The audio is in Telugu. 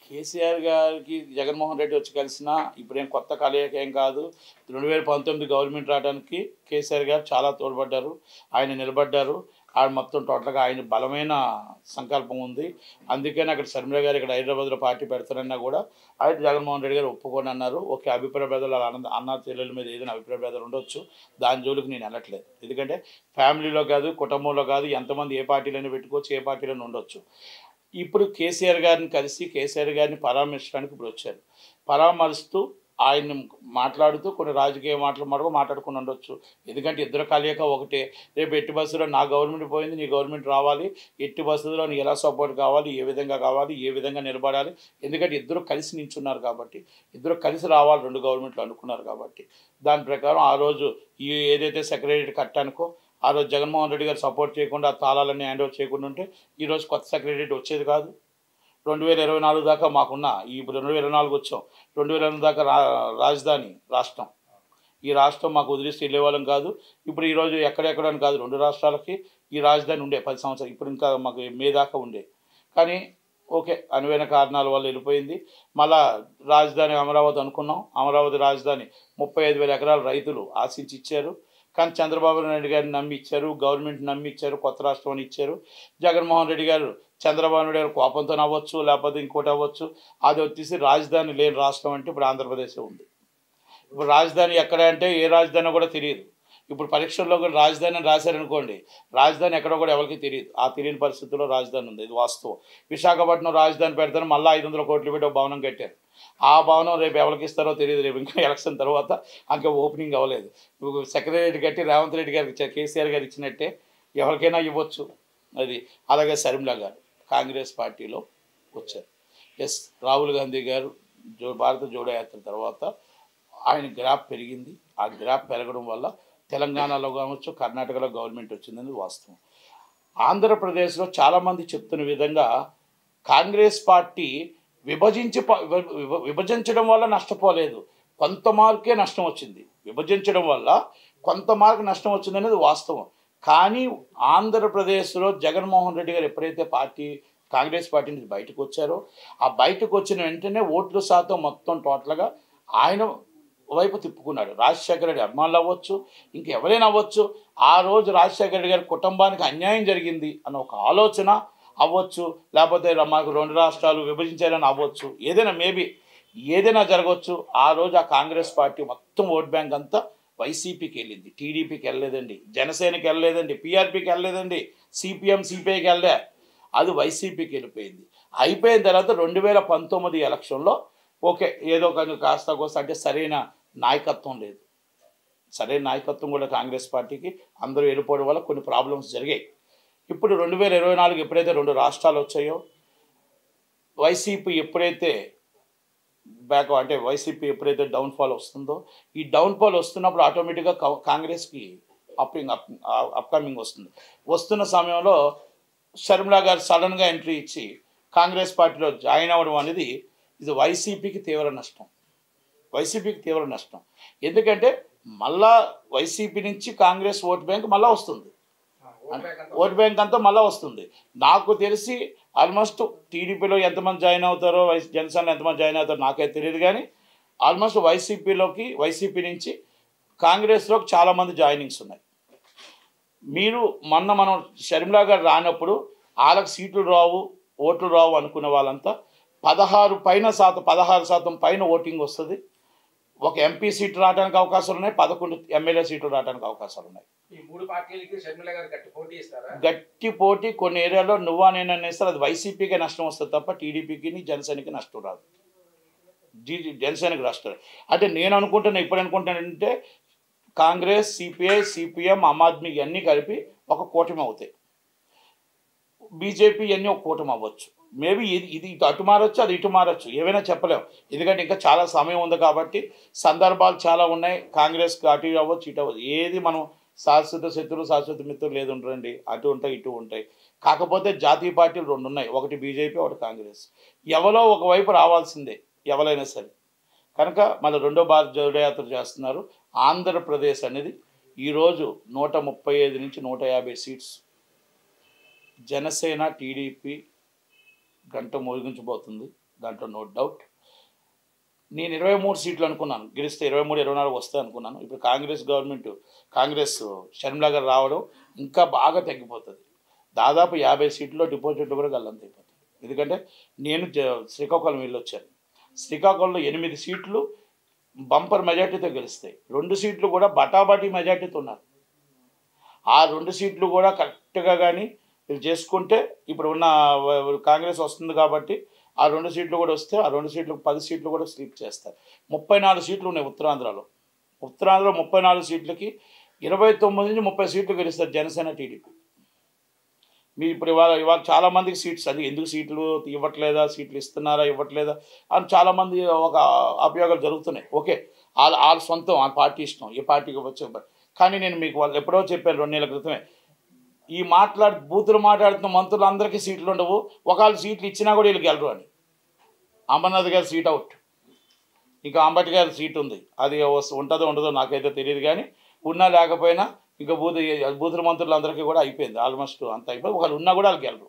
కేసీఆర్ గారికి జగన్మోహన్ రెడ్డి వచ్చి కలిసినా ఇప్పుడేం కొత్త కలయిక ఏం కాదు. 2019 గవర్నమెంట్ రావడానికి కేసీఆర్ గారు చాలా తోడ్పడ్డారు. ఆయన నిలబడ్డారు. ఆయన మొత్తం టోటల్‌గా ఆయన బలమైన సంకల్పం ఉంది. అందుకని అక్కడ షర్మిల గారు ఇక్కడ హైదరాబాద్‌లో పార్టీ పెడతారన్నా కూడా ఆయన జగన్మోహన్ రెడ్డి గారు ఒప్పుకోనన్నారు. ఓకే, అభిప్రాయ భేదాలు అన్న చెల్లెల మీద ఏదైనా అభిప్రాయ భేదాలు ఉండొచ్చు. దాని జోలికి నేను వెళ్ళట్లేదు. ఎందుకంటే ఫ్యామిలీలో కాదు, కుటుంబంలో కాదు, ఎంతమంది ఏ పార్టీలోనే పెట్టుకోవచ్చు, ఏ పార్టీలోనే ఉండొచ్చు. ఇప్పుడు కేసీఆర్ గారిని కలిసి కేసీఆర్ గారిని పరామర్శించడానికి ఇప్పుడు వచ్చారు. పరామర్శిస్తూ ఆయన్ని మాట్లాడుతూ కొన్ని రాజకీయ మాటలు మాట్లాడుకుని ఉండొచ్చు. ఎందుకంటే ఇద్దరు కలయిక ఒకటే. రేపు ఎట్టి బస్సులో నా గవర్నమెంట్ పోయింది, నీ గవర్నమెంట్ రావాలి, ఎట్టి బస్సులో నీ ఎలా సపోర్ట్ కావాలి, ఏ విధంగా నిలబడాలి. ఎందుకంటే ఇద్దరు కలిసి నించున్నారు కాబట్టి, ఇద్దరు కలిసి రావాలి, రెండు గవర్నమెంట్లు అనుకున్నారు కాబట్టి దాని ప్రకారం ఆ రోజు ఈ ఏదైతే సెక్రటరీ కట్టానుకో ఆ రోజు జగన్మోహన్ రెడ్డి గారు సపోర్ట్ చేయకుండా ఆ తాళాలన్నీ హ్యాండ్ ఓవర్ చేయకుండా ఉంటే ఈరోజు కొత్త సెక్రటరీ వచ్చేది కాదు. 2024 దాకా మాకున్న ఇప్పుడు 2024 వచ్చాం. 2024 దాకా రాజధాని రాష్ట్రం, ఈ రాష్ట్రం మాకు వదిలేసి వెళ్ళేవాళ్ళం కాదు. ఇప్పుడు ఈరోజు ఎక్కడెక్కడని కాదు, 2 రాష్ట్రాలకి ఈ రాజధాని ఉండే 10 సంవత్సరాలు. ఇప్పుడు ఇంకా మాకు మే దాకా ఉండే. కానీ ఓకే, అనువైన కారణాల వల్ల వెళ్ళిపోయింది. మళ్ళా రాజధాని అమరావతి అనుకున్నాం. అమరావతి రాజధాని 35,000 ఎకరాలు రైతులు ఆశించి ఇచ్చారు. కానీ చంద్రబాబు నాయుడు గారిని నమ్మి ఇచ్చారు, గవర్నమెంట్ నమ్మి ఇచ్చారు, కొత్త రాష్ట్రం అని ఇచ్చారు. జగన్మోహన్ రెడ్డి గారు చంద్రబాబు నాయుడు గారు కోపంతో అవ్వచ్చు, లేకపోతే ఇంకోటి అవ్వచ్చు, అది వచ్చేసి రాజధాని లేని రాష్ట్రం అంటే ఇప్పుడు ఆంధ్రప్రదేశ్ ఉంది. ఇప్పుడు రాజధాని ఎక్కడ అంటే ఏ రాజధాని కూడా తెలియదు. ఇప్పుడు పరీక్షల్లో కూడా రాజధాని రాశారనుకోండి, రాజధాని ఎక్కడో కూడా ఎవరికి తెలియదు. ఆ తెలియని పరిస్థితుల్లో రాజధాని ఉంది, ఇది వాస్తవం. విశాఖపట్నం రాజధాని పెడతాను మళ్ళీ 500 కోట్లు పెట్టి ఒక భవనం కట్టారు. ఆ భవనం రేపు ఎవరికి ఇస్తారో తెలియదు. రేపు ఇంకా ఎలక్షన్ తర్వాత ఇంకా ఓపెనింగ్ అవ్వలేదు. సెక్రటరీ కట్టి రేవంత్ రెడ్డి గారికి కేసీఆర్ గారు ఇచ్చినట్టే ఎవరికైనా ఇవ్వచ్చు. అది అలాగే షర్మిల గారు కాంగ్రెస్ పార్టీలో వచ్చారు. ఎస్, రాహుల్ గాంధీ గారు భారత జోడో యాత్ర తర్వాత ఆయన గ్రాఫ్ పెరిగింది. ఆ గ్రాఫ్ పెరగడం వల్ల తెలంగాణలో కావచ్చు, కర్ణాటకలో గవర్నమెంట్ వచ్చిందని వాస్తవం. ఆంధ్రప్రదేశ్లో చాలామంది చెప్తున్న విధంగా కాంగ్రెస్ పార్టీ విభజించడం వల్ల నష్టపోలేదు, కొంత మార్కే నష్టం వచ్చింది. విభజించడం వల్ల కొంత మార్కు నష్టం వచ్చిందనేది వాస్తవం. కానీ ఆంధ్రప్రదేశ్లో జగన్మోహన్ రెడ్డి గారు ఎప్పుడైతే కాంగ్రెస్ పార్టీ నుంచి బయటకు వచ్చారో, ఆ బయటకు వచ్చిన వెంటనే ఓట్ల శాతం మొత్తం టోటల్గా ఆయన వైపు తిప్పుకున్నాడు. రాజశేఖర రెడ్డి అభిమానులు అవ్వచ్చు, ఇంకెవరైనా అవ్వచ్చు, ఆ రోజు రాజశేఖర రెడ్డి గారి కుటుంబానికి అన్యాయం జరిగింది అన్న ఒక ఆలోచన అవ్వచ్చు, లేకపోతే మాకు 2 రాష్ట్రాలు విభజించాలని అవ్వచ్చు, ఏదైనా మేబీ ఏదైనా జరగవచ్చు. ఆ రోజు ఆ కాంగ్రెస్ పార్టీ మొత్తం ఓట్ బ్యాంక్ అంతా వైసీపీకి వెళ్ళింది, టీడీపీకి వెళ్ళలేదండి, జనసేనకి వెళ్ళలేదండి, పీఆర్పీకి వెళ్ళలేదండి, సిపిఐకి వెళ్ళే, అది వైసీపీకి వెళ్ళిపోయింది. అయిపోయిన తర్వాత 2019 ఎలక్షన్లో ఓకే, ఏదో కాస్త కోస్త అంటే సరైన నాయకత్వం లేదు. సరైన నాయకత్వం కూడా కాంగ్రెస్ పార్టీకి అందరూ వెళ్ళిపోవడం వల్ల కొన్ని ప్రాబ్లమ్స్ జరిగాయి. ఇప్పుడు 2024 ఎప్పుడైతే 2 రాష్ట్రాలు వచ్చాయో, వైసీపీ ఎప్పుడైతే వైసీపీ ఎప్పుడైతే డౌన్ఫాల్ వస్తుందో, ఈ డౌన్ఫాల్ వస్తున్నప్పుడు ఆటోమేటిక్గా కాంగ్రెస్కి అప్కమింగ్ వస్తున్న సమయంలో షర్మిల గారు సడన్గా ఎంట్రీ ఇచ్చి కాంగ్రెస్ పార్టీలో జాయిన్ అవ్వడం అనేది ఇది వైసీపీకి తీవ్ర నష్టం. ఎందుకంటే మళ్ళా వైసీపీ నుంచి కాంగ్రెస్ ఓట్ బ్యాంక్ మళ్ళీ వస్తుంది, ఓట్ బ్యాంక్ అంతా మళ్ళీ వస్తుంది. నాకు తెలిసి ఆల్మోస్ట్ టీడీపీలో ఎంతమంది జాయిన్ అవుతారో, జనసేనలో ఎంతమంది జాయిన్ అవుతారో నాకైతే తెలియదు. కానీ ఆల్మోస్ట్ వైసీపీ నుంచి కాంగ్రెస్లోకి చాలామంది జాయినింగ్స్ ఉన్నాయి. మనం షర్మిల గారు రానప్పుడు వాళ్ళకి సీట్లు రావు, ఓట్లు రావు అనుకునే వాళ్ళంతా 16% పైన ఓటింగ్ వస్తుంది. ఒక ఎంపీ సీటు రావడానికి అవకాశాలు ఉన్నాయి, 11 ఎమ్మెల్యే సీట్లు రావడానికి అవకాశాలు ఉన్నాయి. ఈ 3 పార్టీలకి షర్మిల గారు గట్టి పోటీ ఇస్తారా? గట్టి పోటీ కొన్ని ఏరియాలో నువ్వా నేనని ఇస్తారు. అది వైసీపీకే నష్టం వస్తుంది తప్ప టీడీపీకి జనసేనకి నష్టం రాదు. జనసేనకి నష్టం అంటే నేను అనుకుంటున్నానంటే కాంగ్రెస్, సిపిఐ, సిపిఎం, ఆమ్ ఆద్మీ ఇవన్నీ కలిపి ఒక కూటమి అవుతాయి. బీజేపీ ఇవన్నీ ఒక కూటమి అవ్వచ్చు. మేబీ ఇది అటు మారచ్చు, అది ఇటు మారచ్చు, ఏమైనా చెప్పలేము. ఎందుకంటే ఇంకా చాలా సమయం ఉంది కాబట్టి సందర్భాలు చాలా ఉన్నాయి. కాంగ్రెస్కి అటు అవ్వచ్చు, ఇటు అవ్వచ్చు. ఏది మనం శాశ్వత శత్రువు శాశ్వత మిత్రులు లేదు ఉంటారండి, అటు ఉంటాయి ఇటు ఉంటాయి. కాకపోతే జాతీయ పార్టీలు 2 ఉన్నాయి, ఒకటి బీజేపీ, ఒకటి కాంగ్రెస్. ఎవరో ఒకవైపు రావాల్సిందే ఎవరైనా సరే. కనుక మళ్ళీ 2వ భారత జోడో యాత్ర చేస్తున్నారు. ఆంధ్రప్రదేశ్ అనేది ఈరోజు 135 నుంచి 150 సీట్స్ జనసేన టీడీపీ గంట మోగించబోతుంది. దాంట్లో నో డౌట్. నేను 23 సీట్లు అనుకున్నాను, గెలిస్తే 23, 24 వస్తాయి అనుకున్నాను. ఇప్పుడు కాంగ్రెస్ షర్మిల గారు రావడం ఇంకా బాగా తగ్గిపోతుంది. దాదాపు 50 సీట్లో డిపాజిట్లు కూడా గల్లంతైపోతుంది. ఎందుకంటే నేను శ్రీకాకుళం వెళ్ళొచ్చాను. శ్రీకాకుళంలో 8 సీట్లు బంపర్ మెజార్టీతో గెలుస్తాయి. 2 సీట్లు కూడా బటాబటీ మెజార్టీతో ఉన్నారు. ఆ 2 సీట్లు కూడా కరెక్ట్గా కానీ వీళ్ళు చేసుకుంటే ఇప్పుడు ఉన్న కాంగ్రెస్ వస్తుంది కాబట్టి ఆ 2 సీట్లు కూడా వస్తే ఆ 2 సీట్లు 10 సీట్లు కూడా స్లీప్ చేస్తారు. 34 సీట్లు ఉన్నాయి ఉత్తరాంధ్రలో 34 సీట్లకి 29 నుంచి 30 సీట్లు గెలుస్తారు జనసేన టీడీపీ. మీరు ఇప్పుడు ఇవాళ చాలామందికి సీట్స్ అది ఎందుకు సీట్లు ఇవ్వట్లేదా, సీట్లు ఇస్తున్నారా ఇవ్వట్లేదా అని చాలామంది ఒక అభియోగాలు జరుగుతున్నాయి. ఓకే, వాళ్ళ సొంతం, వాళ్ళ పార్టీ ఇష్టం, ఏ పార్టీకి వచ్చే. కానీ నేను మీకు వాళ్ళు ఎప్పుడో చెప్పాను 2 నెలల క్రితమే, ఈ బూతులు మాట్లాడుతున్న మంత్రులు అందరికీ సీట్లు ఉండవు, ఒకవేళ సీట్లు ఇచ్చినా కూడా వీళ్ళు గెలరు అని. అమర్నాథ్ గారి సీట్ అవుట్, ఇంకా అంబటి గారి సీట్ ఉంది, అది ఉంటుందో ఉండదో నాకైతే తెలియదు. కానీ ఉన్నా లేకపోయినా ఇంకా బూతుల మంత్రులు అందరికీ కూడా అయిపోయింది, ఆల్మోస్ట్ అంత అయిపోయింది. ఒకళ్ళు ఉన్నా కూడా వాళ్ళు గెలరు.